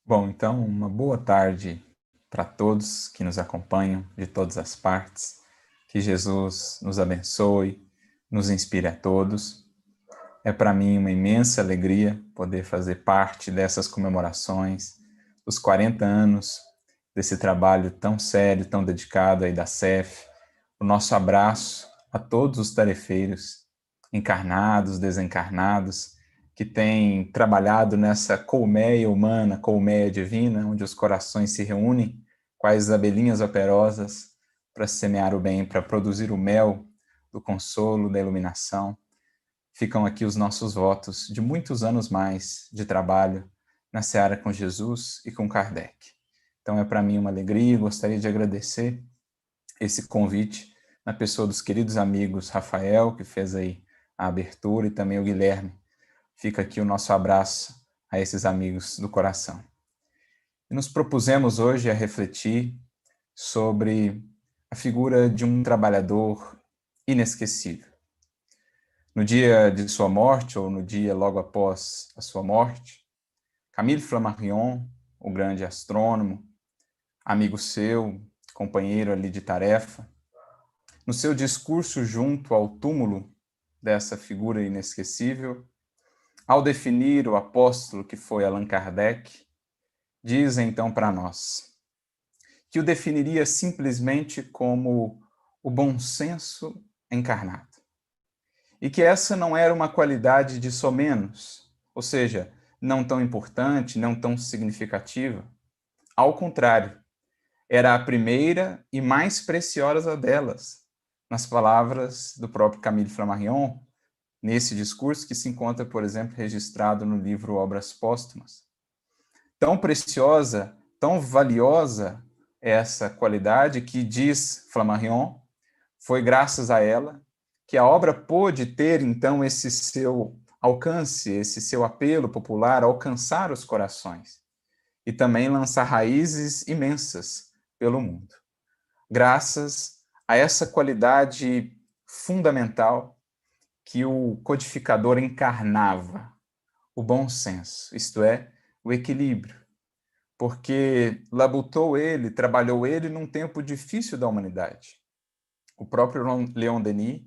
Bom, então, uma boa tarde para todos que nos acompanham de todas as partes. Que Jesus nos abençoe, nos inspire a todos. É para mim uma imensa alegria poder fazer parte dessas comemorações, dos 40 anos desse trabalho tão sério, tão dedicado aí da CEF. O nosso abraço a todos os tarefeiros, encarnados, desencarnados, que têm trabalhado nessa colmeia humana, colmeia divina, onde os corações se reúnem, quais abelhinhas operosas, para semear o bem, para produzir o mel do consolo, da iluminação. Ficam aqui os nossos votos de muitos anos mais de trabalho na seara com Jesus e com Kardec. Então é para mim uma alegria e gostaria de agradecer esse convite na pessoa dos queridos amigos Rafael, que fez aí a abertura, e também o Guilherme. Fica aqui o nosso abraço a esses amigos do coração. E nos propusemos hoje a refletir sobre a figura de um trabalhador inesquecível. No dia de sua morte, ou no dia logo após a sua morte, Camille Flammarion, o grande astrônomo, amigo seu, companheiro ali de tarefa, no seu discurso junto ao túmulo dessa figura inesquecível, ao definir o apóstolo que foi Allan Kardec, diz então para nós que o definiria simplesmente como o bom senso encarnado. E que essa não era uma qualidade de somenos, ou seja, não tão importante, não tão significativa. Ao contrário, era a primeira e mais preciosa delas, nas palavras do próprio Camille Flammarion, nesse discurso que se encontra, por exemplo, registrado no livro Obras Póstumas. Tão preciosa, tão valiosa essa qualidade que, diz Flammarion, foi graças a ela que a obra pôde ter, então, esse seu alcance, esse seu apelo popular, alcançar os corações e também lançar raízes imensas pelo mundo. Graças a essa qualidade fundamental que o codificador encarnava, o bom senso, isto é, o equilíbrio, porque labutou ele, trabalhou ele num tempo difícil da humanidade. O próprio Leon Denis,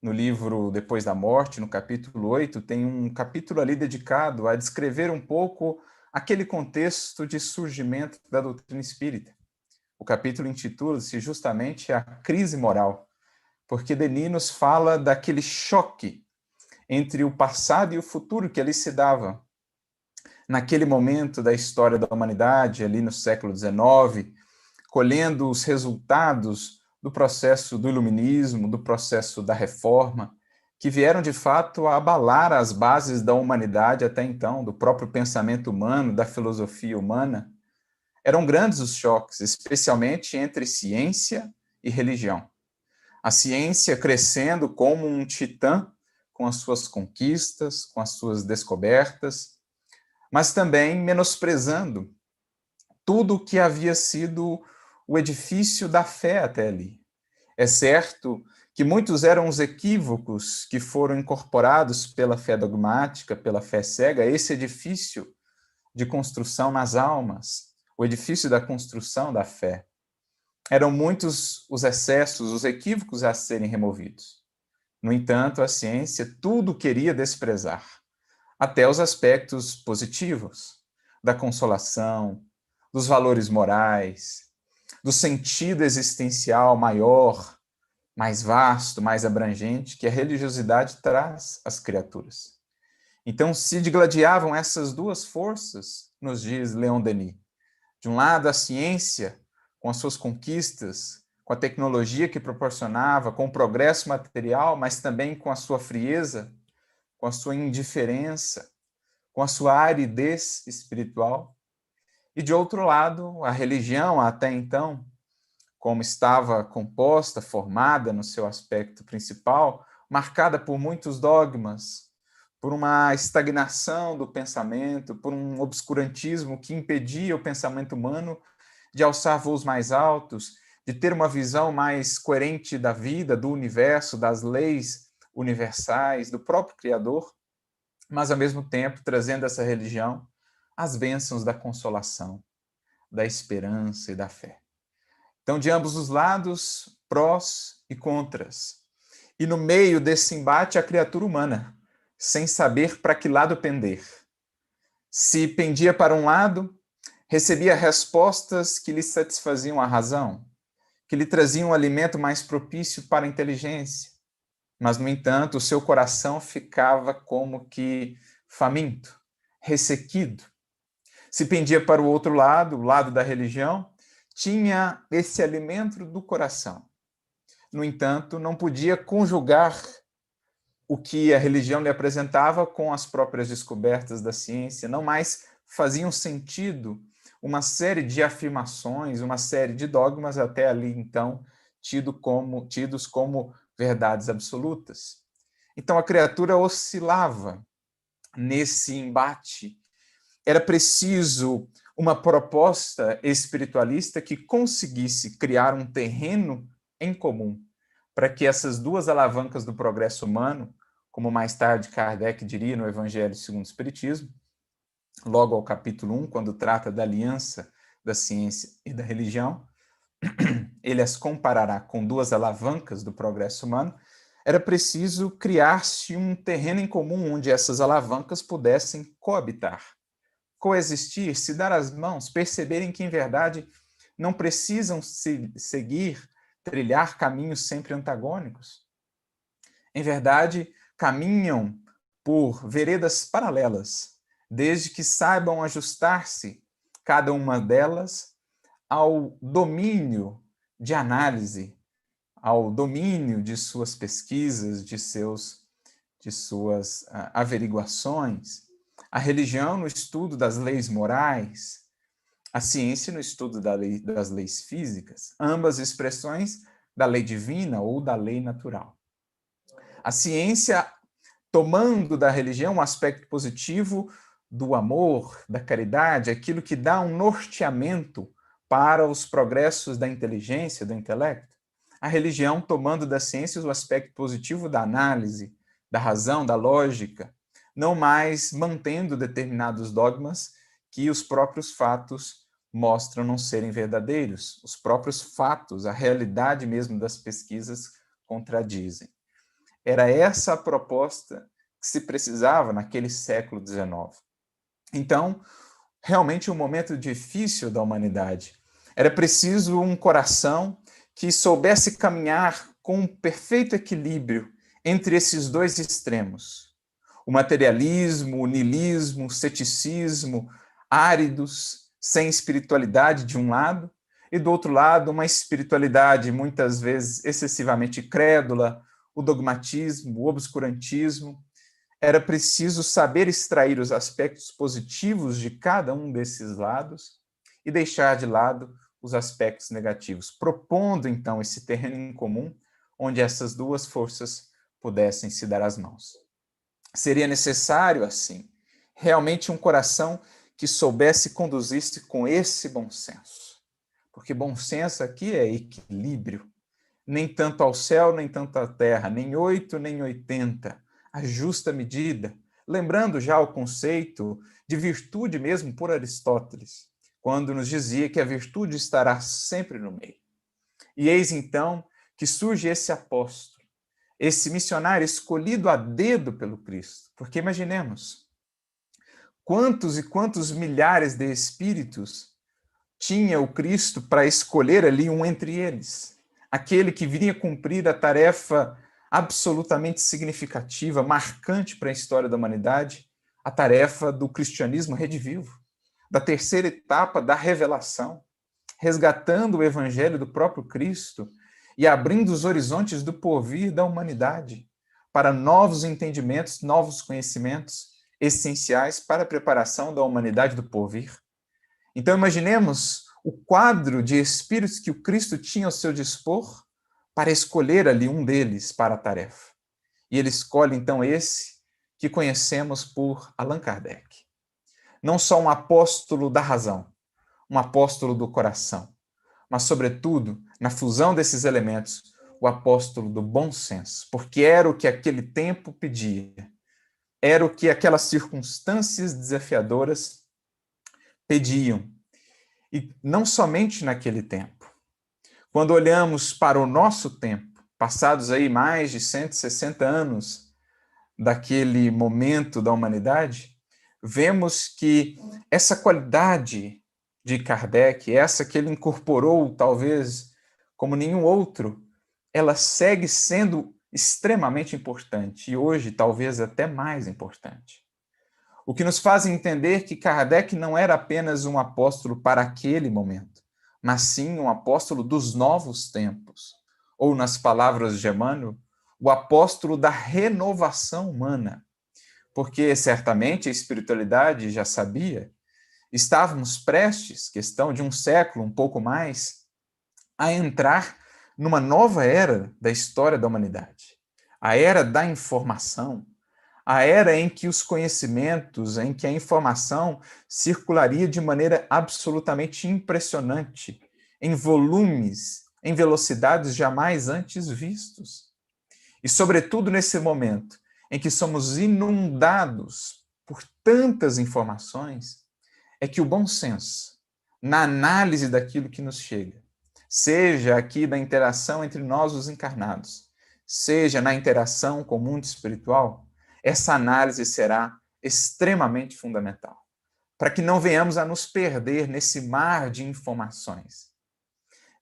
no livro Depois da Morte, no capítulo 8, tem um capítulo ali dedicado a descrever um pouco aquele contexto de surgimento da doutrina espírita. O capítulo intitula-se justamente A Crise Moral, porque Denis nos fala daquele choque entre o passado e o futuro que ali se dava. Naquele momento da história da humanidade, ali no século XIX, colhendo os resultados do processo do iluminismo, do processo da reforma, que vieram de fato a abalar as bases da humanidade até então, do próprio pensamento humano, da filosofia humana. Eram grandes os choques, especialmente entre ciência e religião. A ciência crescendo como um titã, com as suas conquistas, com as suas descobertas, mas também menosprezando tudo o que havia sido o edifício da fé até ali. É certo que muitos eram os equívocos que foram incorporados pela fé dogmática, pela fé cega, esse edifício de construção nas almas, o edifício da construção da fé. Eram muitos os excessos, os equívocos a serem removidos. No entanto, a ciência tudo queria desprezar, até os aspectos positivos da consolação, dos valores morais, do sentido existencial maior, mais vasto, mais abrangente, que a religiosidade traz às criaturas. Então se digladiavam essas duas forças, nos diz Leon Denis. De um lado, a ciência, com as suas conquistas, com a tecnologia que proporcionava, com o progresso material, mas também com a sua frieza, com a sua indiferença, com a sua aridez espiritual. E, de outro lado, a religião, até então, como estava composta, formada no seu aspecto principal, marcada por muitos dogmas, por uma estagnação do pensamento, por um obscurantismo que impedia o pensamento humano de alçar voos mais altos, de ter uma visão mais coerente da vida, do universo, das leis universais, do próprio Criador, mas, ao mesmo tempo, trazendo essa religião as bênçãos da consolação, da esperança e da fé. Então, de ambos os lados, prós e contras. E no meio desse embate, a criatura humana, sem saber para que lado pender. Se pendia para um lado, recebia respostas que lhe satisfaziam a razão, que lhe traziam um alimento mais propício para a inteligência. Mas, no entanto, o seu coração ficava como que faminto, ressequido. Se pendia para o outro lado, o lado da religião, tinha esse alimento do coração. No entanto, não podia conjugar o que a religião lhe apresentava com as próprias descobertas da ciência, não mais faziam sentido uma série de afirmações, uma série de dogmas até ali então tidos como verdades absolutas. Então a criatura oscilava nesse embate. Era preciso uma proposta espiritualista que conseguisse criar um terreno em comum para que essas duas alavancas do progresso humano, como mais tarde Kardec diria no Evangelho segundo o Espiritismo, logo ao capítulo 1, quando trata da aliança da ciência e da religião, ele as comparará com duas alavancas do progresso humano. Era preciso criar-se um terreno em comum onde essas alavancas pudessem coabitar, coexistir, se dar as mãos, perceberem que, em verdade, não precisam trilhar caminhos sempre antagônicos. Em verdade, caminham por veredas paralelas, desde que saibam ajustar-se, cada uma delas, ao domínio de análise, ao domínio de suas pesquisas, de suas averiguações, a religião no estudo das leis morais, a ciência no estudo das leis físicas, ambas expressões da lei divina ou da lei natural. A ciência tomando da religião um aspecto positivo do amor, da caridade, aquilo que dá um norteamento para os progressos da inteligência, do intelecto. A religião tomando da ciência o aspecto positivo da análise, da razão, da lógica, não mais mantendo determinados dogmas que os próprios fatos mostram não serem verdadeiros. Os próprios fatos, a realidade mesmo das pesquisas contradizem. Era essa a proposta que se precisava naquele século XIX. Então, realmente um momento difícil da humanidade. Era preciso um coração que soubesse caminhar com um perfeito equilíbrio entre esses dois extremos. O materialismo, o niilismo, o ceticismo, áridos, sem espiritualidade de um lado, e do outro lado, uma espiritualidade muitas vezes excessivamente crédula, o dogmatismo, o obscurantismo. Era preciso saber extrair os aspectos positivos de cada um desses lados e deixar de lado os aspectos negativos, propondo então esse terreno em comum onde essas duas forças pudessem se dar as mãos. Seria necessário, assim, realmente um coração que soubesse conduzir-se com esse bom senso. Porque bom senso aqui é equilíbrio. Nem tanto ao céu, nem tanto à terra, nem 8, nem 80. A justa medida. Lembrando já o conceito de virtude mesmo por Aristóteles, quando nos dizia que a virtude estará sempre no meio. E eis então que surge esse apóstolo, esse missionário escolhido a dedo pelo Cristo. Porque imaginemos, quantos e quantos milhares de espíritos tinha o Cristo para escolher ali um entre eles, aquele que viria cumprir a tarefa absolutamente significativa, marcante para a história da humanidade, a tarefa do cristianismo redivivo, da terceira etapa da revelação, resgatando o evangelho do próprio Cristo e abrindo os horizontes do porvir da humanidade para novos entendimentos, novos conhecimentos essenciais para a preparação da humanidade do porvir. Então imaginemos o quadro de espíritos que o Cristo tinha ao seu dispor para escolher ali um deles para a tarefa. E ele escolhe então esse que conhecemos por Allan Kardec. Não só um apóstolo da razão, um apóstolo do coração, mas, sobretudo, na fusão desses elementos, o apóstolo do bom senso, porque era o que aquele tempo pedia, era o que aquelas circunstâncias desafiadoras pediam. E não somente naquele tempo. Quando olhamos para o nosso tempo, passados aí mais de 160 anos daquele momento da humanidade, vemos que essa qualidade de Kardec, essa que ele incorporou talvez como nenhum outro, ela segue sendo extremamente importante e hoje talvez até mais importante. O que nos faz entender que Kardec não era apenas um apóstolo para aquele momento, mas sim um apóstolo dos novos tempos, ou nas palavras de Emmanuel, o apóstolo da renovação humana. Porque certamente a espiritualidade já sabia, estávamos prestes, questão de um século, um pouco mais, a entrar numa nova era da história da humanidade. A era da informação, a era em que os conhecimentos, em que a informação circularia de maneira absolutamente impressionante, em volumes, em velocidades jamais antes vistos. E, sobretudo, nesse momento em que somos inundados por tantas informações, é que o bom senso, na análise daquilo que nos chega, seja aqui da interação entre nós, os encarnados, seja na interação com o mundo espiritual, essa análise será extremamente fundamental, para que não venhamos a nos perder nesse mar de informações,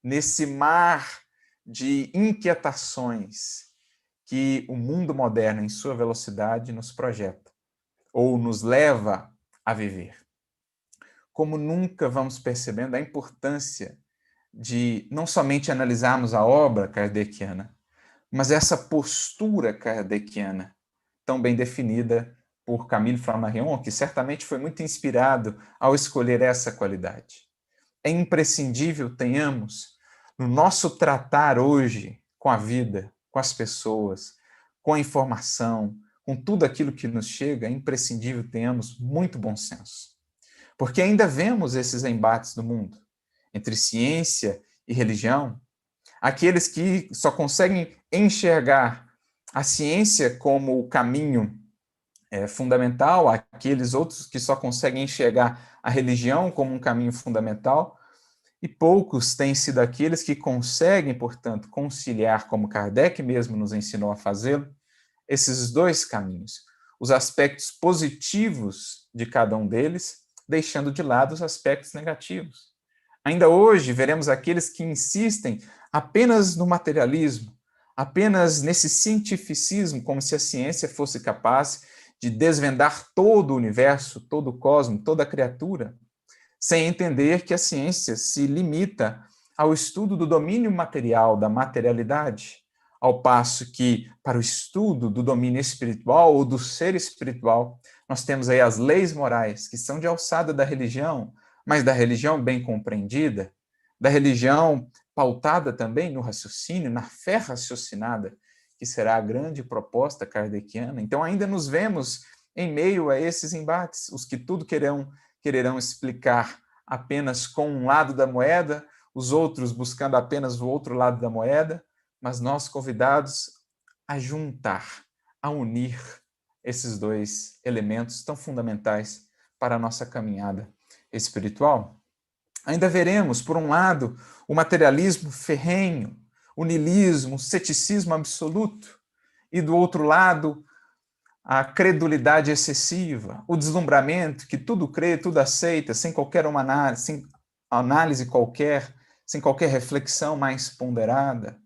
nesse mar de inquietações que o mundo moderno, em sua velocidade, nos projeta, ou nos leva a viver. Como nunca vamos percebendo a importância de não somente analisarmos a obra kardeciana, mas essa postura kardeciana, tão bem definida por Camille Flammarion, que certamente foi muito inspirado ao escolher essa qualidade. É imprescindível tenhamos, no nosso tratar hoje com a vida, com as pessoas, com a informação, com tudo aquilo que nos chega, é imprescindível tenhamos muito bom senso. Porque ainda vemos esses embates no mundo, entre ciência e religião, aqueles que só conseguem enxergar a ciência como o caminho fundamental, aqueles outros que só conseguem enxergar a religião como um caminho fundamental, e poucos têm sido aqueles que conseguem, portanto, conciliar, como Kardec mesmo nos ensinou a fazê-lo, esses dois caminhos, os aspectos positivos de cada um deles, deixando de lado os aspectos negativos. Ainda hoje veremos aqueles que insistem apenas no materialismo, apenas nesse cientificismo, como se a ciência fosse capaz de desvendar todo o universo, todo o cosmos, toda a criatura, sem entender que a ciência se limita ao estudo do domínio material, da materialidade, ao passo que, para o estudo do domínio espiritual ou do ser espiritual, nós temos aí as leis morais, que são de alçada da religião, mas da religião bem compreendida, da religião pautada também no raciocínio, na fé raciocinada, que será a grande proposta kardeciana. Então, ainda nos vemos em meio a esses embates, os que tudo quererão explicar apenas com um lado da moeda, os outros buscando apenas o outro lado da moeda, mas nós convidados a juntar, a unir esses dois elementos tão fundamentais para a nossa caminhada espiritual. Ainda veremos, por um lado, o materialismo ferrenho, o niilismo, o ceticismo absoluto, e do outro lado, a credulidade excessiva, o deslumbramento, que tudo crê, tudo aceita, sem qualquer uma análise, sem análise qualquer, sem qualquer reflexão mais ponderada.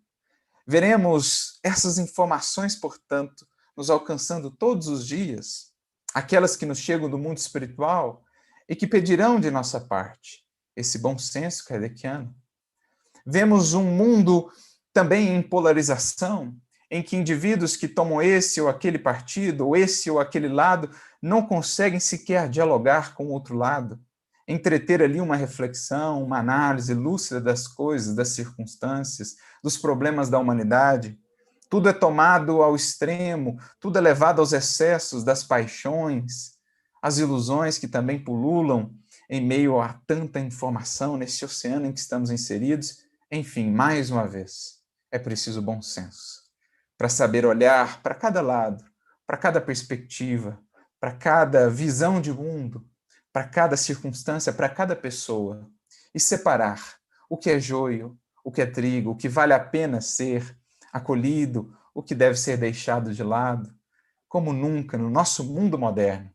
Veremos essas informações, portanto, nos alcançando todos os dias, aquelas que nos chegam do mundo espiritual e que pedirão de nossa parte esse bom senso kardeciano. Vemos um mundo também em polarização, em que indivíduos que tomam esse ou aquele partido, ou esse ou aquele lado, não conseguem sequer dialogar com o outro lado, entreter ali uma reflexão, uma análise lúcida das coisas, das circunstâncias, dos problemas da humanidade. Tudo é tomado ao extremo, tudo é levado aos excessos das paixões, as ilusões que também pululam em meio a tanta informação nesse oceano em que estamos inseridos. Enfim, mais uma vez, é preciso bom senso para saber olhar para cada lado, para cada perspectiva, para cada visão de mundo, para cada circunstância, para cada pessoa, e separar o que é joio, o que é trigo, o que vale a pena ser acolhido, o que deve ser deixado de lado. Como nunca no nosso mundo moderno,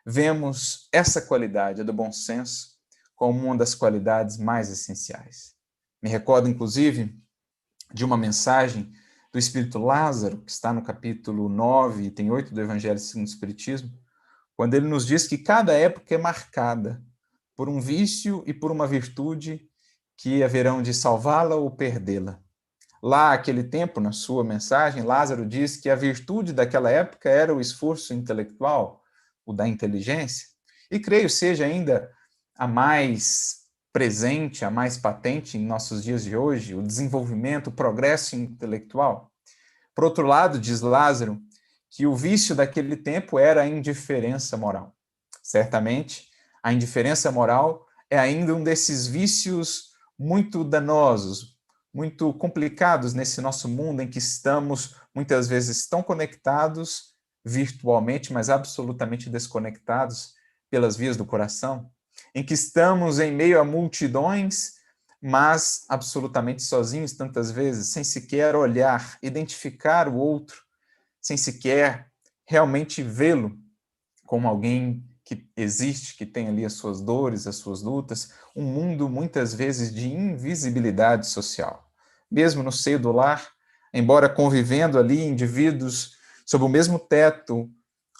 vemos essa qualidade, a do bom senso, como uma das qualidades mais essenciais. Me recordo, inclusive, de uma mensagem do Espírito Lázaro, que está no capítulo 9, item 8 do Evangelho segundo o Espiritismo, quando ele nos diz que cada época é marcada por um vício e por uma virtude que haverão de salvá-la ou perdê-la. Lá, aquele tempo, na sua mensagem, Lázaro diz que a virtude daquela época era o esforço intelectual, o da inteligência, e creio seja ainda a mais presente, a mais patente em nossos dias de hoje, o desenvolvimento, o progresso intelectual. Por outro lado, diz Lázaro, que o vício daquele tempo era a indiferença moral. Certamente, a indiferença moral é ainda um desses vícios muito danosos, muito complicados nesse nosso mundo em que estamos muitas vezes tão conectados virtualmente, mas absolutamente desconectados pelas vias do coração, em que estamos em meio a multidões, mas absolutamente sozinhos tantas vezes, sem sequer olhar, identificar o outro, sem sequer realmente vê-lo como alguém que existe, que tem ali as suas dores, as suas lutas, um mundo muitas vezes de invisibilidade social. Mesmo no seio do lar, embora convivendo ali indivíduos sob o mesmo teto,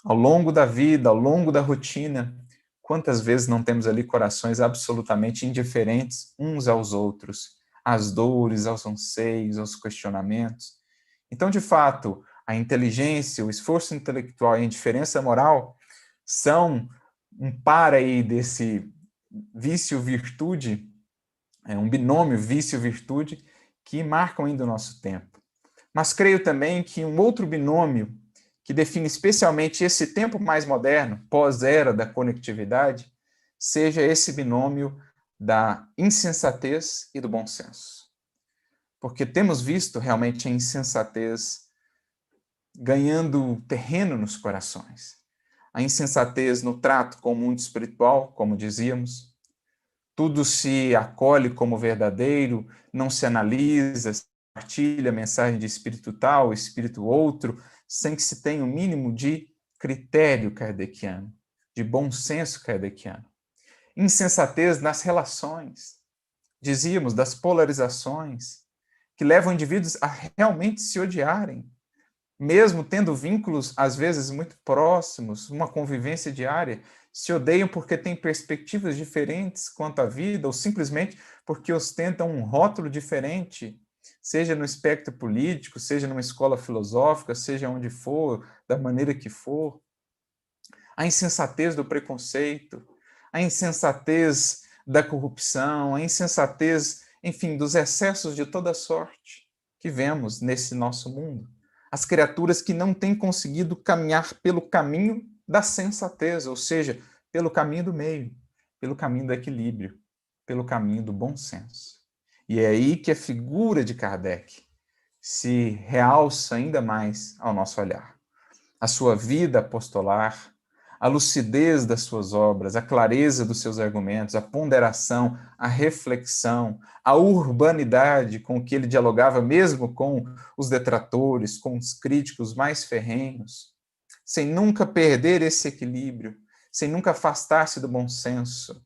ao longo da vida, ao longo da rotina, quantas vezes não temos ali corações absolutamente indiferentes uns aos outros, às dores, aos anseios, aos questionamentos. Então, de fato, a inteligência, o esforço intelectual e a indiferença moral são um par aí desse vício-virtude, um binômio vício-virtude, que marcam ainda o nosso tempo. Mas creio também que um outro binômio que define especialmente esse tempo mais moderno, pós-era da conectividade, seja esse binômio da insensatez e do bom senso. Porque temos visto realmente a insensatez ganhando terreno nos corações. A insensatez no trato com o mundo espiritual, como dizíamos. Tudo se acolhe como verdadeiro, não se analisa, se partilha a mensagem de espírito tal, espírito outro, sem que se tenha o mínimo de critério kardeciano, de bom senso kardeciano. Insensatez nas relações, dizíamos, das polarizações, que levam indivíduos a realmente se odiarem, mesmo tendo vínculos, às vezes, muito próximos, uma convivência diária, se odeiam porque têm perspectivas diferentes quanto à vida, ou simplesmente porque ostentam um rótulo diferente, seja no espectro político, seja numa escola filosófica, seja onde for, da maneira que for. A insensatez do preconceito, a insensatez da corrupção, a insensatez, enfim, dos excessos de toda sorte que vemos nesse nosso mundo. As criaturas que não têm conseguido caminhar pelo caminho da sensatez, ou seja, pelo caminho do meio, pelo caminho do equilíbrio, pelo caminho do bom senso. E é aí que a figura de Kardec se realça ainda mais ao nosso olhar. A sua vida apostolar, a lucidez das suas obras, a clareza dos seus argumentos, a ponderação, a reflexão, a urbanidade com que ele dialogava mesmo com os detratores, com os críticos mais ferrenhos, sem nunca perder esse equilíbrio, sem nunca afastar-se do bom senso.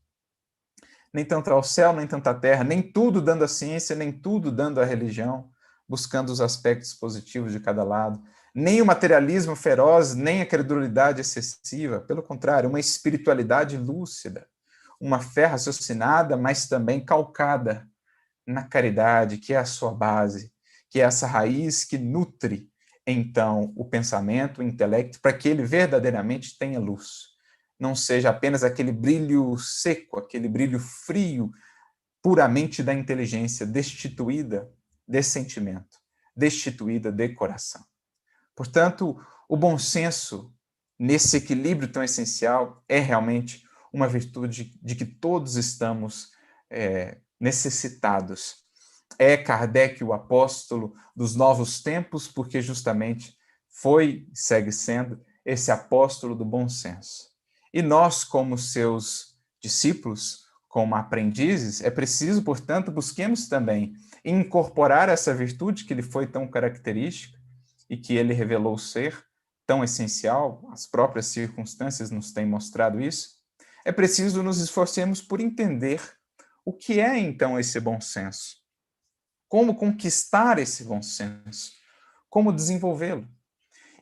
Nem tanto ao céu, nem tanto à terra, nem tudo dando à ciência, nem tudo dando à religião, buscando os aspectos positivos de cada lado, nem o materialismo feroz, nem a credulidade excessiva, pelo contrário, uma espiritualidade lúcida, uma fé raciocinada, mas também calcada na caridade, que é a sua base, que é essa raiz que nutre, então, o pensamento, o intelecto, para que ele verdadeiramente tenha luz. Não seja apenas aquele brilho seco, aquele brilho frio, puramente da inteligência, destituída de sentimento, destituída de coração. Portanto, o bom senso, nesse equilíbrio tão essencial, é realmente uma virtude de que todos estamos necessitados. É Kardec o apóstolo dos novos tempos, porque justamente foi e segue sendo esse apóstolo do bom senso. E nós, como seus discípulos, como aprendizes, é preciso, portanto, busquemos também incorporar essa virtude que lhe foi tão característica e que ele revelou ser tão essencial, as próprias circunstâncias nos têm mostrado isso. É preciso nos esforcemos por entender o que é, então, esse bom senso. Como conquistar esse bom senso? Como desenvolvê-lo?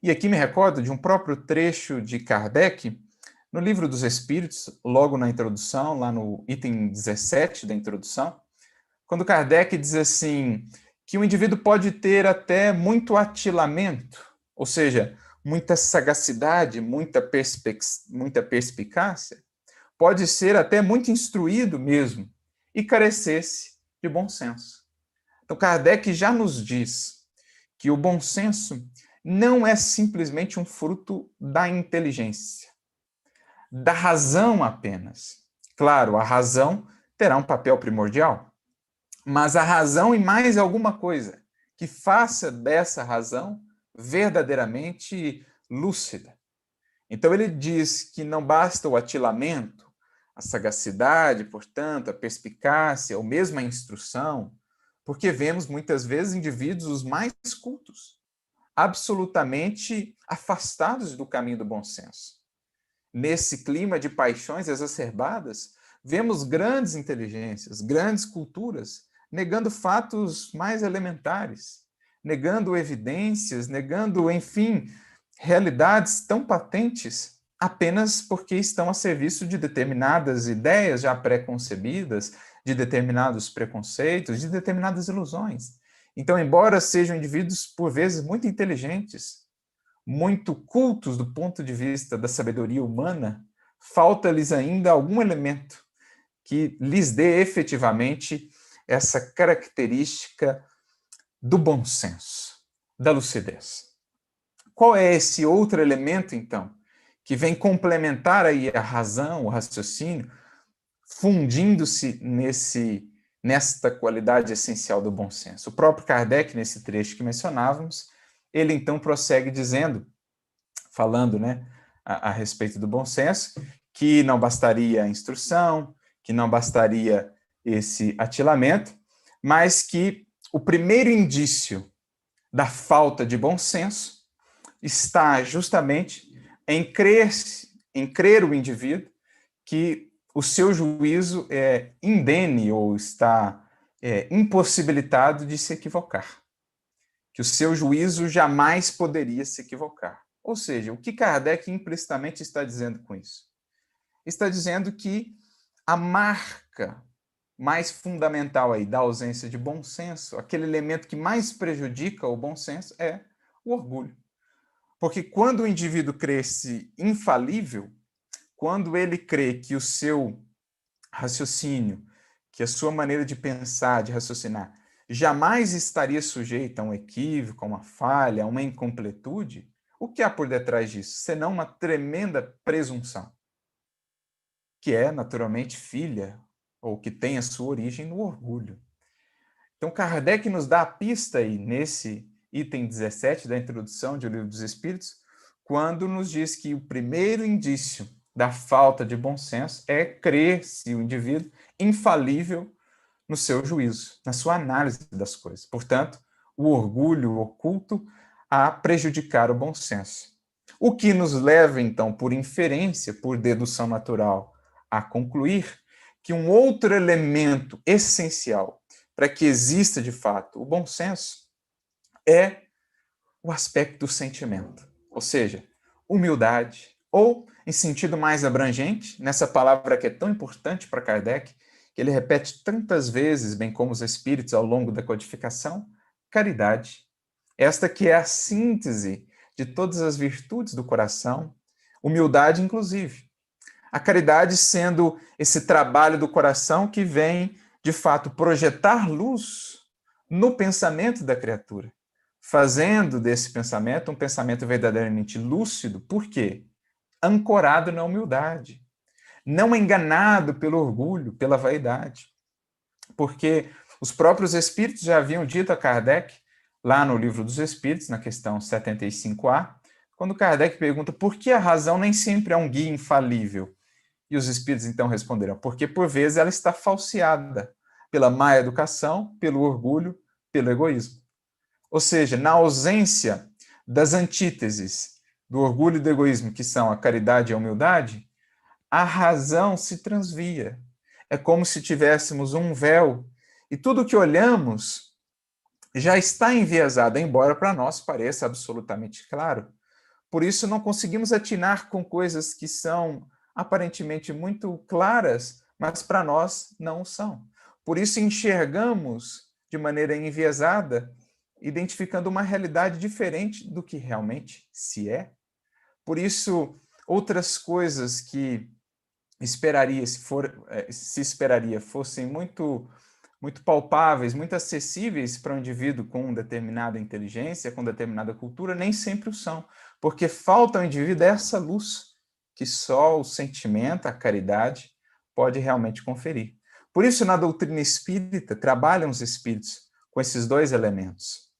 E aqui me recordo de um próprio trecho de Kardec, no Livro dos Espíritos, logo na introdução, lá no item 17 da introdução, quando Kardec diz assim, que o indivíduo pode ter até muito atilamento, ou seja, muita sagacidade, muita perspicácia, pode ser até muito instruído mesmo, e carecer-se de bom senso. Então, Kardec já nos diz que o bom senso não é simplesmente um fruto da inteligência, da razão apenas. Claro, a razão terá um papel primordial, mas a razão e mais alguma coisa que faça dessa razão verdadeiramente lúcida. Então ele diz que não basta o atilamento, a sagacidade, portanto, a perspicácia, ou mesmo a instrução, porque vemos muitas vezes indivíduos os mais cultos, absolutamente afastados do caminho do bom senso. Nesse clima de paixões exacerbadas, vemos grandes inteligências, grandes culturas, negando fatos mais elementares, negando evidências, negando, enfim, realidades tão patentes apenas porque estão a serviço de determinadas ideias já pré-concebidas, de determinados preconceitos, de determinadas ilusões. Então, embora sejam indivíduos, por vezes, muito inteligentes, muito cultos do ponto de vista da sabedoria humana, falta-lhes ainda algum elemento que lhes dê efetivamente essa característica do bom senso, da lucidez. Qual é esse outro elemento, então, que vem complementar aí a razão, o raciocínio, fundindo-se nesta qualidade essencial do bom senso? O próprio Kardec, nesse trecho que mencionávamos, ele então prossegue dizendo, falando, né, a respeito do bom senso, que não bastaria a instrução, que não bastaria esse atilamento, mas que o primeiro indício da falta de bom senso está justamente em crer o indivíduo que o seu juízo é indene ou está impossibilitado de se equivocar, que o seu juízo jamais poderia se equivocar. Ou seja, o que Kardec implicitamente está dizendo com isso? Está dizendo que a marca mais fundamental aí da ausência de bom senso, aquele elemento que mais prejudica o bom senso é o orgulho. Porque quando o indivíduo crê-se infalível, quando ele crê que o seu raciocínio, que a sua maneira de pensar, de raciocinar, jamais estaria sujeita a um equívoco, a uma falha, a uma incompletude, o que há por detrás disso? Senão uma tremenda presunção, que é naturalmente filha, ou que tem a sua origem no orgulho. Então Kardec nos dá a pista aí, nesse item 17 da introdução de O Livro dos Espíritos, quando nos diz que o primeiro indício da falta de bom senso é crer-se o indivíduo infalível no seu juízo, na sua análise das coisas. Portanto, o orgulho oculto a prejudicar o bom senso. O que nos leva, então, por inferência, por dedução natural, a concluir que um outro elemento essencial para que exista, de fato, o bom senso é o aspecto do sentimento, ou seja, humildade, ou, em sentido mais abrangente, nessa palavra que é tão importante para Kardec, que ele repete tantas vezes, bem como os espíritos ao longo da codificação, caridade. Esta que é a síntese de todas as virtudes do coração, humildade inclusive. A caridade sendo esse trabalho do coração que vem, de fato, projetar luz no pensamento da criatura, fazendo desse pensamento um pensamento verdadeiramente lúcido. Por quê? Ancorado na humildade, não enganado pelo orgulho, pela vaidade. Porque os próprios espíritos já haviam dito a Kardec, lá no Livro dos Espíritos, na questão 75A, Quando Kardec pergunta por que a razão nem sempre é um guia infalível, e os espíritos então responderam, porque por vezes ela está falseada pela má educação, pelo orgulho, pelo egoísmo. Ou seja, na ausência das antíteses do orgulho e do egoísmo, que são a caridade e a humildade, a razão se transvia. É como se tivéssemos um véu e tudo que olhamos já está enviesado, embora para nós pareça absolutamente claro. Por isso, não conseguimos atinar com coisas que são aparentemente muito claras, mas para nós não são. Por isso, enxergamos de maneira enviesada, identificando uma realidade diferente do que realmente se é. Por isso, outras coisas que se esperaria fossem muito palpáveis, muito acessíveis para um indivíduo com determinada inteligência, com determinada cultura, nem sempre o são, porque falta ao indivíduo essa luz que só o sentimento, a caridade, pode realmente conferir. Por isso, na doutrina espírita, trabalham os espíritos com esses dois elementos.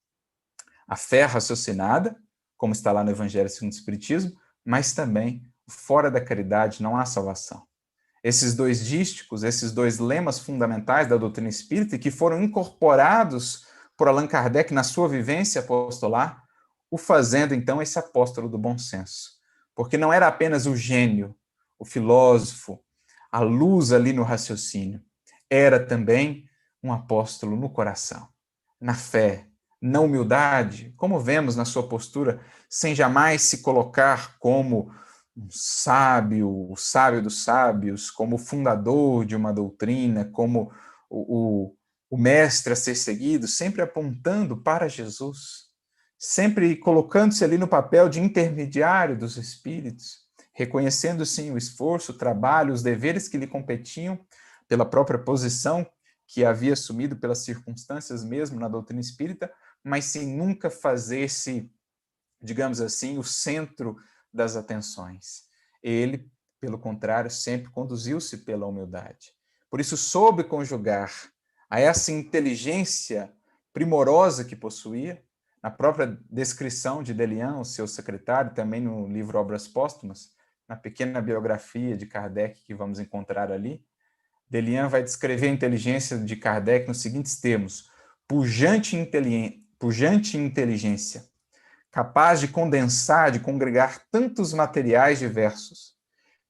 A fé raciocinada, como está lá no Evangelho segundo o Espiritismo, mas também, fora da caridade, não há salvação. Esses dois dísticos, esses dois lemas fundamentais da doutrina espírita, que foram incorporados por Allan Kardec na sua vivência apostolar, o fazendo, então, esse apóstolo do bom senso. Porque não era apenas o gênio, o filósofo, a luz ali no raciocínio. Era também um apóstolo no coração, na fé, na humildade, como vemos na sua postura, sem jamais se colocar como um sábio, o sábio dos sábios, como fundador de uma doutrina, como o mestre a ser seguido, sempre apontando para Jesus, sempre colocando-se ali no papel de intermediário dos espíritos, reconhecendo sim o esforço, o trabalho, os deveres que lhe competiam pela própria posição que havia assumido, pelas circunstâncias mesmo na doutrina espírita, mas sem nunca fazer-se, digamos assim, o centro das atenções. Ele, pelo contrário, sempre conduziu-se pela humildade. Por isso, soube conjugar a essa inteligência primorosa que possuía, na própria descrição de Delian, o seu secretário, também no livro Obras Póstumas, na pequena biografia de Kardec que vamos encontrar ali, Delian vai descrever a inteligência de Kardec nos seguintes termos: pujante inteligência, capaz de condensar, de congregar tantos materiais diversos,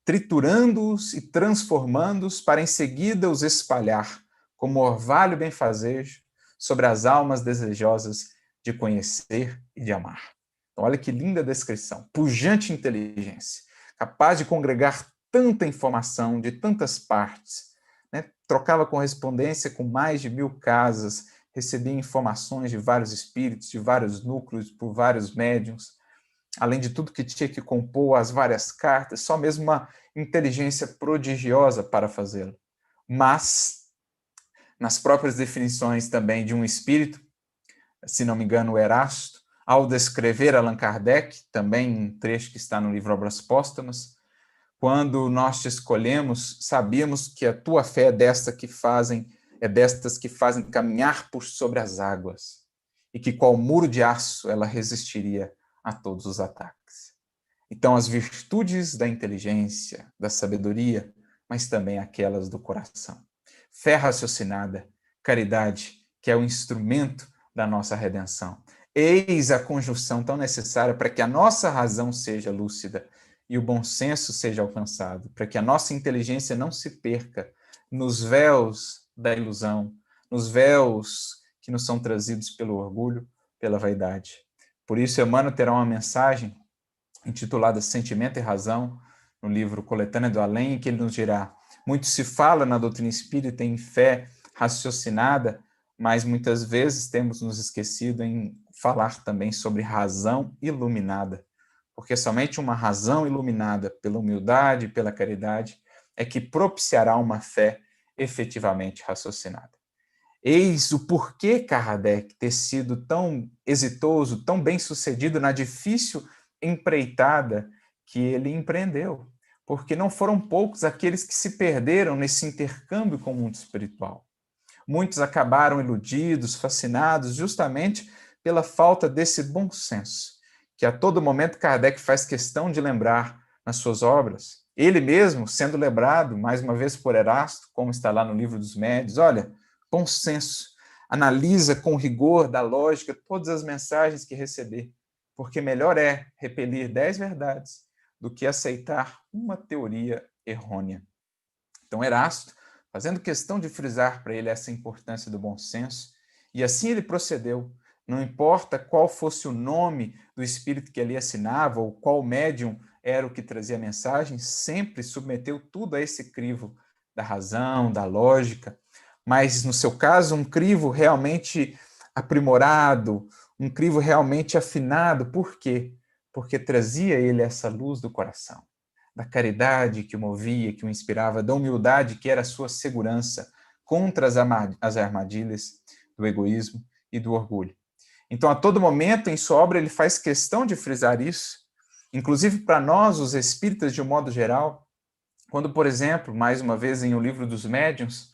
triturando-os e transformando-os para em seguida os espalhar, como orvalho benfazejo, sobre as almas desejosas de conhecer e de amar. Então, olha que linda descrição. Pujante inteligência, capaz de congregar tanta informação de tantas partes, né? Trocava correspondência com mais de 1000 casas, recebia informações de vários espíritos, de vários núcleos, por vários médiuns, além de tudo que tinha que compor as várias cartas, só mesmo uma inteligência prodigiosa para fazê-lo. Mas, nas próprias definições também de um espírito, se não me engano, o Erasto, ao descrever Allan Kardec, também um trecho que está no livro Obras Póstumas, quando nós te escolhemos, sabíamos que a tua fé é destas que fazem caminhar por sobre as águas, e que qual muro de aço ela resistiria a todos os ataques. Então, as virtudes da inteligência, da sabedoria, mas também aquelas do coração. Fé raciocinada, caridade, que é o instrumento da nossa redenção. Eis a conjunção tão necessária para que a nossa razão seja lúcida e o bom senso seja alcançado, para que a nossa inteligência não se perca nos véus da ilusão, nos véus que nos são trazidos pelo orgulho, pela vaidade. Por isso, Emmanuel terá uma mensagem intitulada Sentimento e Razão, no livro Coletânea do Além, em que ele nos dirá: muito se fala na doutrina espírita em fé raciocinada, mas muitas vezes temos nos esquecido em falar também sobre razão iluminada, porque somente uma razão iluminada pela humildade e pela caridade é que propiciará uma fé efetivamente raciocinada. Eis o porquê Kardec ter sido tão exitoso, tão bem-sucedido na difícil empreitada que ele empreendeu, porque não foram poucos aqueles que se perderam nesse intercâmbio com o mundo espiritual. Muitos acabaram iludidos, fascinados, justamente pela falta desse bom senso, que a todo momento Kardec faz questão de lembrar nas suas obras. Ele mesmo, sendo lembrado, mais uma vez por Erasto, como está lá no Livro dos Médiuns, olha, bom senso, analisa com rigor da lógica todas as mensagens que receber, porque melhor é repelir 10 verdades do que aceitar uma teoria errônea. Então, Erasto, fazendo questão de frisar para ele essa importância do bom senso, e assim ele procedeu, não importa qual fosse o nome do espírito que ali assinava ou qual médium era o que trazia a mensagem, sempre submeteu tudo a esse crivo da razão, da lógica, mas no seu caso um crivo realmente aprimorado, um crivo realmente afinado. Por quê? Porque trazia ele essa luz do coração, da caridade que o movia, que o inspirava, da humildade que era a sua segurança contra as armadilhas do egoísmo e do orgulho. Então, a todo momento, em sua obra, ele faz questão de frisar isso, inclusive para nós, os espíritas, de um modo geral, quando, por exemplo, mais uma vez em O Livro dos Médiuns,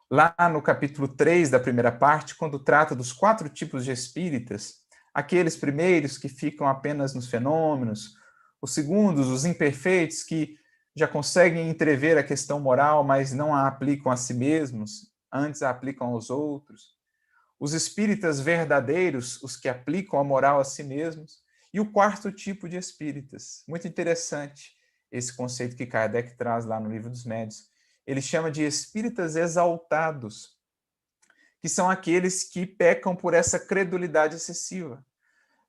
lá no capítulo 3 da primeira parte, quando trata dos 4 tipos de espíritas, aqueles primeiros que ficam apenas nos fenômenos, os segundos, os imperfeitos, que já conseguem entrever a questão moral, mas não a aplicam a si mesmos, antes a aplicam aos outros. Os espíritas verdadeiros, os que aplicam a moral a si mesmos. E o 4º tipo de espíritas. Muito interessante esse conceito que Kardec traz lá no Livro dos Médiuns. Ele chama de espíritas exaltados, que são aqueles que pecam por essa credulidade excessiva,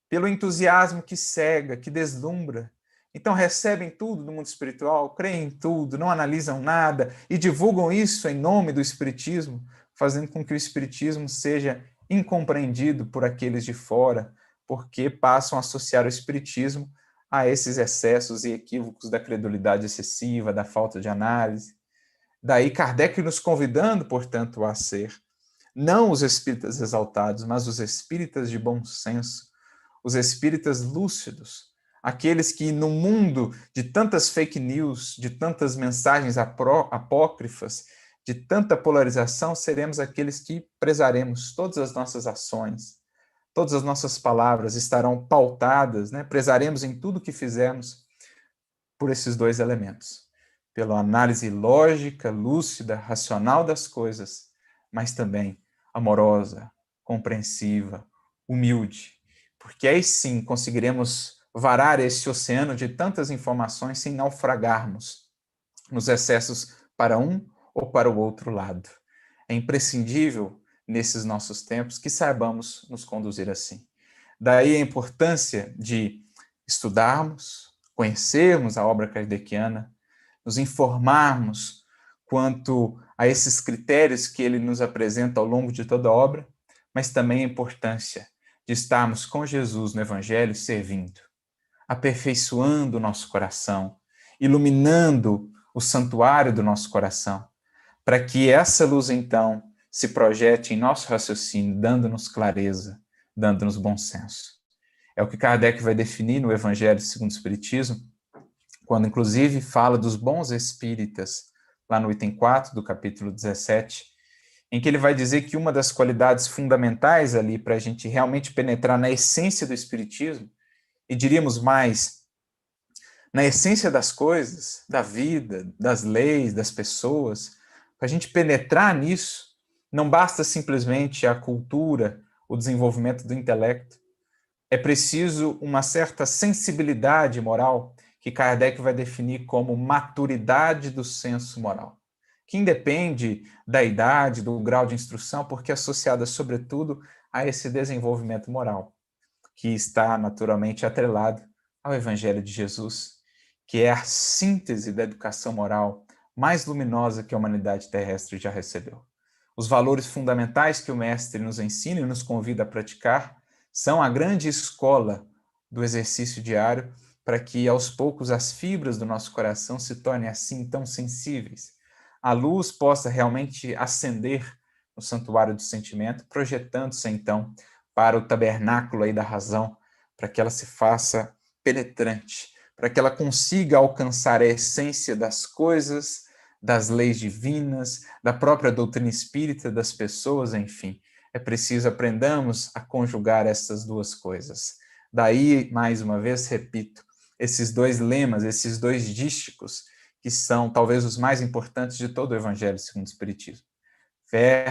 pelo entusiasmo que cega, que deslumbra. Então recebem tudo do mundo espiritual, creem em tudo, não analisam nada e divulgam isso em nome do espiritismo, fazendo com que o espiritismo seja incompreendido por aqueles de fora, porque passam a associar o espiritismo a esses excessos e equívocos da credulidade excessiva, da falta de análise. Daí Kardec nos convidando, portanto, a ser não os espíritas exaltados, mas os espíritas de bom senso, os espíritas lúcidos, aqueles que no mundo de tantas fake news, de tantas mensagens apócrifas, de tanta polarização, seremos aqueles que prezaremos todas as nossas ações, todas as nossas palavras estarão pautadas, né? Prezaremos em tudo que fizermos por esses 2 elementos, pela análise lógica, lúcida, racional das coisas, mas também amorosa, compreensiva, humilde, porque aí sim conseguiremos varar esse oceano de tantas informações sem naufragarmos nos excessos para um ou para o outro lado. É imprescindível, nesses nossos tempos, que saibamos nos conduzir assim. Daí a importância de estudarmos, conhecermos a obra kardeciana, nos informarmos quanto a esses critérios que ele nos apresenta ao longo de toda a obra, mas também a importância de estarmos com Jesus no Evangelho servindo, aperfeiçoando o nosso coração, iluminando o santuário do nosso coração, para que essa luz, então, se projete em nosso raciocínio, dando-nos clareza, dando-nos bom senso. É o que Kardec vai definir no Evangelho segundo o Espiritismo, quando inclusive fala dos bons espíritas, lá no item 4 do capítulo 17, em que ele vai dizer que uma das qualidades fundamentais ali para a gente realmente penetrar na essência do espiritismo, e diríamos mais, na essência das coisas, da vida, das leis, das pessoas, para a gente penetrar nisso, não basta simplesmente a cultura, o desenvolvimento do intelecto, é preciso uma certa sensibilidade moral que Kardec vai definir como maturidade do senso moral, que independe da idade, do grau de instrução, porque é associada, sobretudo, a esse desenvolvimento moral, que está naturalmente atrelado ao Evangelho de Jesus, que é a síntese da educação moral mais luminosa que a humanidade terrestre já recebeu. Os valores fundamentais que o Mestre nos ensina e nos convida a praticar são a grande escola do exercício diário para que, aos poucos, as fibras do nosso coração se tornem assim tão sensíveis. A luz possa realmente acender no santuário do sentimento, projetando-se, então, para o tabernáculo aí da razão, para que ela se faça penetrante, para que ela consiga alcançar a essência das coisas, das leis divinas, da própria doutrina espírita, das pessoas, enfim. É preciso aprendamos a conjugar essas duas coisas, Daí, mais uma vez, repito, esses dois lemas, esses dois dísticos, que são talvez os mais importantes de todo o Evangelho segundo o Espiritismo. Fé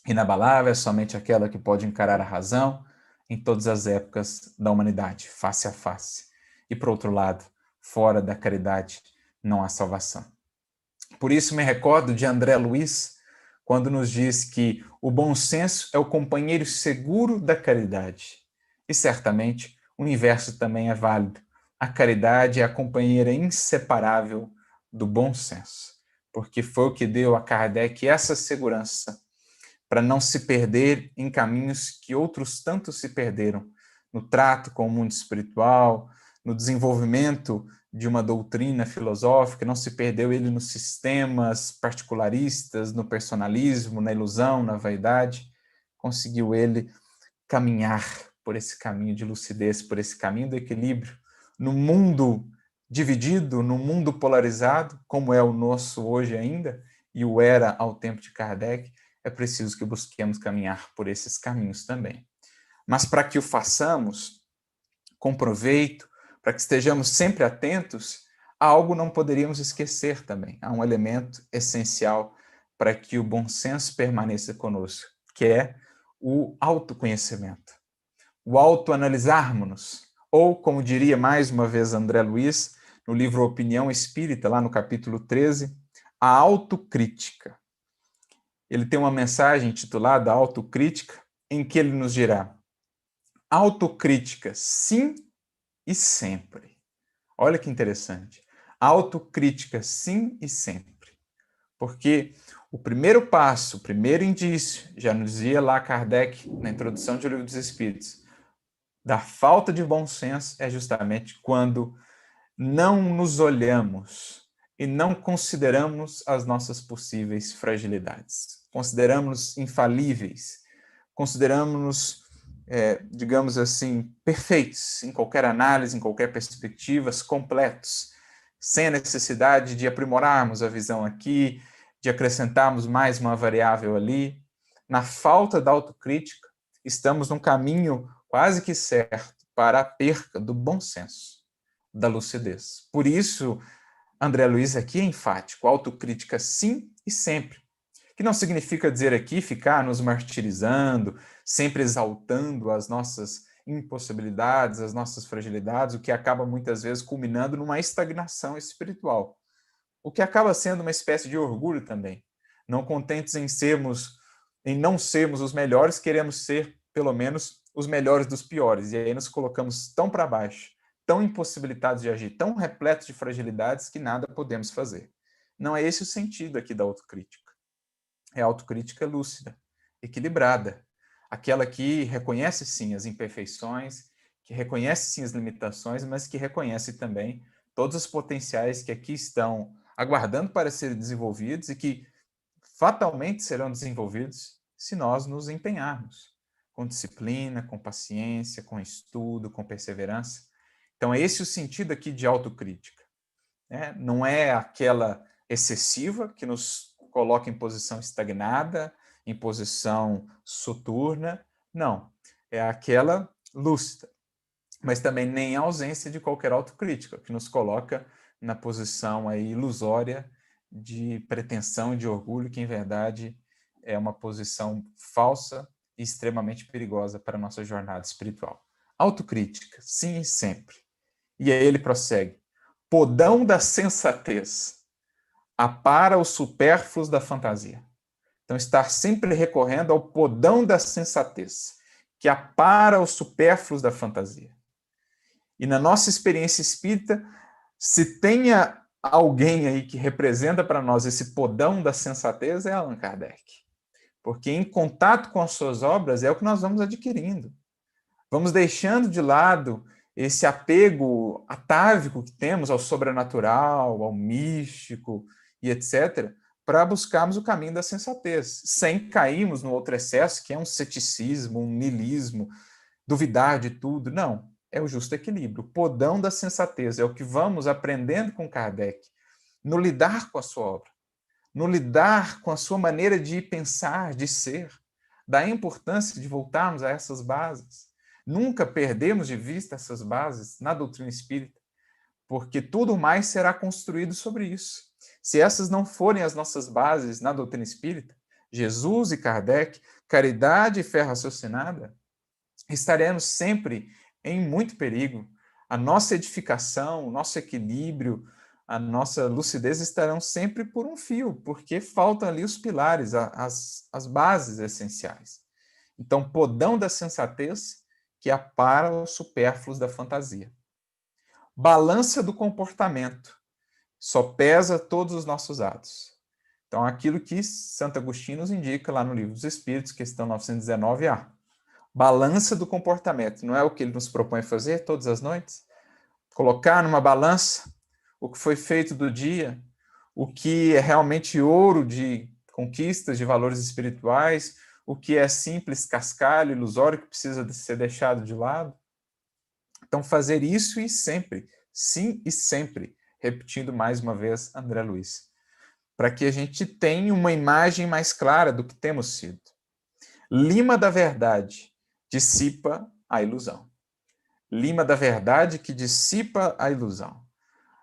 inabalável é somente aquela que pode encarar a razão em todas as épocas da humanidade, face a face. E, por outro lado, fora da caridade não há salvação. Por isso me recordo de André Luiz, quando nos diz que o bom senso é o companheiro seguro da caridade. E certamente o inverso também é válido. A caridade é a companheira inseparável do bom senso, porque foi o que deu a Kardec essa segurança para não se perder em caminhos que outros tantos se perderam, no trato com o mundo espiritual, no desenvolvimento de uma doutrina filosófica, não se perdeu ele nos sistemas particularistas, no personalismo, na ilusão, na vaidade, conseguiu ele caminhar por esse caminho de lucidez, por esse caminho do equilíbrio, no mundo dividido, no mundo polarizado, como é o nosso hoje ainda, e o era ao tempo de Kardec, é preciso que busquemos caminhar por esses caminhos também. Mas para que o façamos com proveito, para que estejamos sempre atentos, há algo não poderíamos esquecer também. Há um elemento essencial para que o bom senso permaneça conosco, que é o autoconhecimento, o autoanalisarmos-nos, ou, como diria mais uma vez André Luiz, no livro Opinião Espírita, lá no capítulo 13, a autocrítica. Ele tem uma mensagem intitulada Autocrítica, em que ele nos dirá: autocrítica, sim e sempre. Olha que interessante. Autocrítica, sim e sempre. Porque o primeiro passo, o primeiro indício, já nos dizia lá Kardec, na introdução do Livro dos Espíritos, da falta de bom senso é justamente quando não nos olhamos e não consideramos as nossas possíveis fragilidades. Consideramos-nos infalíveis, consideramos-nos, digamos assim, perfeitos em qualquer análise, em qualquer perspectiva, completos, sem a necessidade de aprimorarmos a visão aqui, de acrescentarmos mais uma variável ali. Na falta da autocrítica, estamos num caminho quase que certo para a perca do bom senso, da lucidez. Por isso, André Luiz aqui é enfático, autocrítica sim e sempre. Que não significa dizer aqui ficar nos martirizando, sempre exaltando as nossas impossibilidades, as nossas fragilidades, o que acaba muitas vezes culminando numa estagnação espiritual. O que acaba sendo uma espécie de orgulho também. Não contentes em não sermos os melhores, queremos ser, pelo menos, os melhores dos piores. E aí nos colocamos tão para baixo, tão impossibilitados de agir, tão repletos de fragilidades que nada podemos fazer. Não é esse o sentido aqui da autocrítica. É a autocrítica lúcida, equilibrada, aquela que reconhece sim as imperfeições, que reconhece sim as limitações, mas que reconhece também todos os potenciais que aqui estão aguardando para serem desenvolvidos e que fatalmente serão desenvolvidos se nós nos empenharmos com disciplina, com paciência, com estudo, com perseverança. Então é esse o sentido aqui de autocrítica. Não é aquela excessiva que nos coloca em posição estagnada, em posição soturna, não. É aquela lúcida, mas também nem a ausência de qualquer autocrítica, que nos coloca na posição aí ilusória de pretensão e de orgulho, que em verdade é uma posição falsa e extremamente perigosa para a nossa jornada espiritual. Autocrítica, sim e sempre. E aí ele prossegue. Podão da sensatez apara os supérfluos da fantasia. Então, estar sempre recorrendo ao podão da sensatez, que apara os supérfluos da fantasia. E na nossa experiência espírita, se tenha alguém aí que representa para nós esse podão da sensatez, é Allan Kardec. Porque em contato com as suas obras é o que nós vamos adquirindo. Vamos deixando de lado esse apego atávico que temos ao sobrenatural, ao místico e etc., para buscarmos o caminho da sensatez, sem cairmos no outro excesso, que é um ceticismo, um niilismo, duvidar de tudo. Não, é o justo equilíbrio. O podão da sensatez é o que vamos aprendendo com Kardec, no lidar com a sua obra, no lidar com a sua maneira de pensar, de ser, da importância de voltarmos a essas bases, Nunca perdemos de vista essas bases na doutrina espírita, porque tudo mais será construído sobre isso. Se essas não forem as nossas bases na doutrina espírita, Jesus e Kardec, caridade e fé raciocinada, estaremos sempre em muito perigo. A nossa edificação, o nosso equilíbrio, a nossa lucidez estarão sempre por um fio, porque faltam ali os pilares, as bases essenciais. Então, podão da sensatez que apara os supérfluos da fantasia. Balança do comportamento, só pesa todos os nossos atos. Então, aquilo que Santo Agostinho nos indica lá no Livro dos Espíritos, questão 919A. Balança do comportamento, não é o que ele nos propõe fazer todas as noites? Colocar numa balança o que foi feito do dia, o que é realmente ouro de conquistas, de valores espirituais, o que é simples cascalho, ilusório, que precisa ser deixado de lado. Então, fazer isso e sempre, sim e sempre, repetindo mais uma vez André Luiz, para que a gente tenha uma imagem mais clara do que temos sido. Lima da verdade dissipa a ilusão. Lima da verdade que dissipa a ilusão.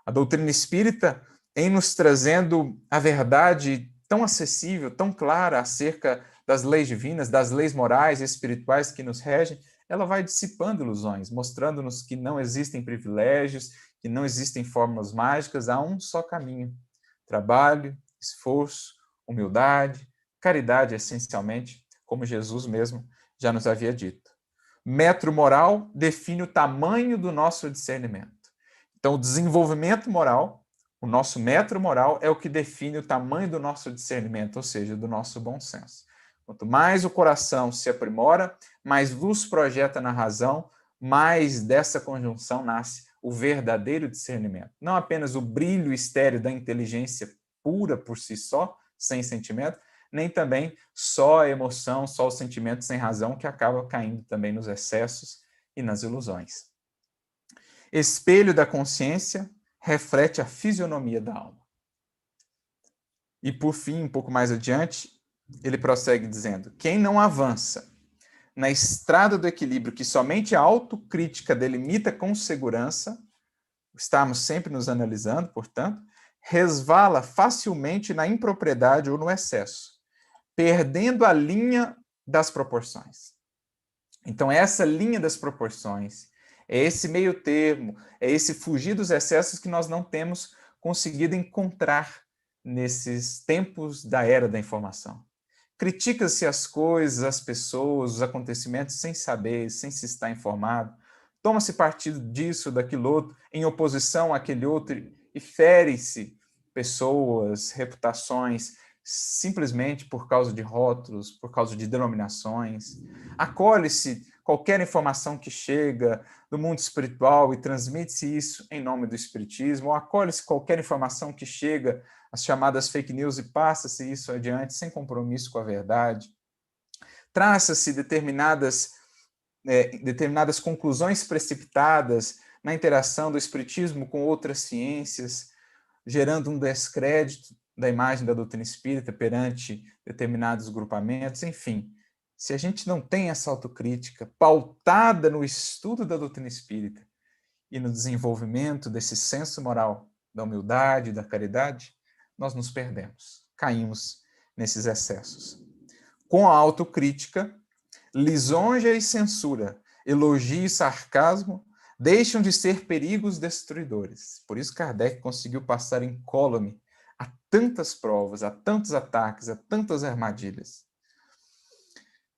A doutrina espírita, em nos trazendo a verdade tão acessível, tão clara acerca das leis divinas, das leis morais e espirituais que nos regem, ela vai dissipando ilusões, mostrando-nos que não existem privilégios, que não existem fórmulas mágicas, há um só caminho. Trabalho, esforço, humildade, caridade, essencialmente, como Jesus mesmo já nos havia dito. Metro moral define o tamanho do nosso discernimento. Então, o desenvolvimento moral, o nosso metro moral, é o que define o tamanho do nosso discernimento, ou seja, do nosso bom senso. Quanto mais o coração se aprimora, mais luz projeta na razão, mais dessa conjunção nasce o verdadeiro discernimento. Não apenas o brilho estéril da inteligência pura por si só, sem sentimento, nem também só a emoção, só o sentimento sem razão, que acaba caindo também nos excessos e nas ilusões. Espelho da consciência reflete a fisionomia da alma. E por fim, um pouco mais adiante, ele prossegue dizendo: quem não avança na estrada do equilíbrio que somente a autocrítica delimita com segurança, estamos sempre nos analisando, portanto, resvala facilmente na impropriedade ou no excesso, perdendo a linha das proporções. Então, essa linha das proporções, é esse meio termo, é esse fugir dos excessos que nós não temos conseguido encontrar nesses tempos da era da informação. Critica-se as coisas, as pessoas, os acontecimentos sem saber, sem se estar informado. Toma-se partido disso, daquilo outro, em oposição àquele outro, e fere-se pessoas, reputações, simplesmente por causa de rótulos, por causa de denominações. Acolhe-se qualquer informação que chega do mundo espiritual e transmite-se isso em nome do espiritismo, ou acolhe-se qualquer informação que chega, as chamadas fake news, e passa-se isso adiante sem compromisso com a verdade. Traça-se determinadas conclusões precipitadas na interação do espiritismo com outras ciências, gerando um descrédito da imagem da doutrina espírita perante determinados grupamentos, enfim. Se a gente não tem essa autocrítica pautada no estudo da doutrina espírita e no desenvolvimento desse senso moral da humildade, da caridade, nós nos perdemos, caímos nesses excessos. Com a autocrítica, lisonja e censura, elogio e sarcasmo deixam de ser perigos destruidores. Por isso Kardec conseguiu passar incólume a tantas provas, a tantos ataques, a tantas armadilhas.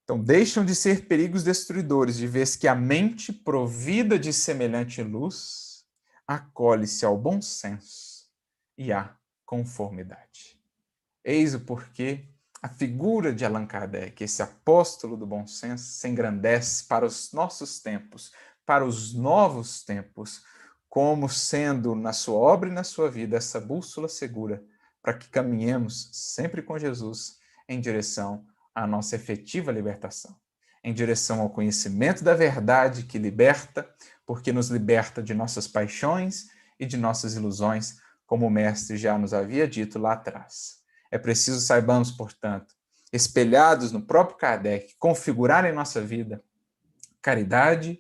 Então, deixam de ser perigos destruidores, de vez que a mente, provida de semelhante luz, acolhe-se ao bom senso e à conformidade. Eis o porquê a figura de Allan Kardec, esse apóstolo do bom senso, se engrandece para os nossos tempos, para os novos tempos, como sendo na sua obra e na sua vida essa bússola segura para que caminhemos sempre com Jesus em direção à nossa efetiva libertação, em direção ao conhecimento da verdade que liberta, porque nos liberta de nossas paixões e de nossas ilusões, como o Mestre já nos havia dito lá atrás. É preciso saibamos, portanto, espelhados no próprio Kardec, configurar em nossa vida caridade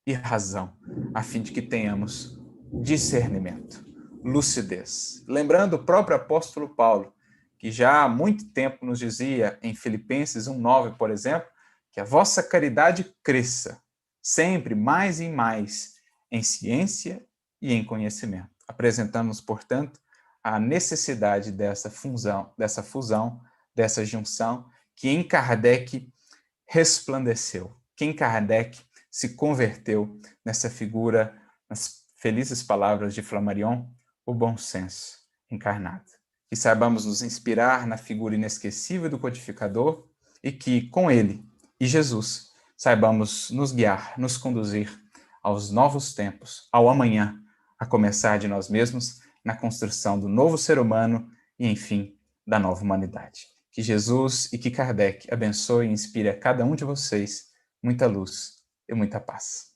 e razão, a fim de que tenhamos discernimento, lucidez. Lembrando o próprio apóstolo Paulo, que já há muito tempo nos dizia em Filipenses 1:9, por exemplo, que a vossa caridade cresça, sempre mais e mais, em ciência e em conhecimento. Apresentamos, portanto, a necessidade dessa fusão, dessa junção, que em Kardec resplandeceu, que em Kardec se converteu nessa figura, nas felizes palavras de Flammarion, o bom senso encarnado. Que saibamos nos inspirar na figura inesquecível do codificador e que, com ele e Jesus, saibamos nos guiar, nos conduzir aos novos tempos, ao amanhã, a começar de nós mesmos, na construção do novo ser humano e, enfim, da nova humanidade. Que Jesus e que Kardec abençoe e inspire a cada um de vocês muita luz e muita paz.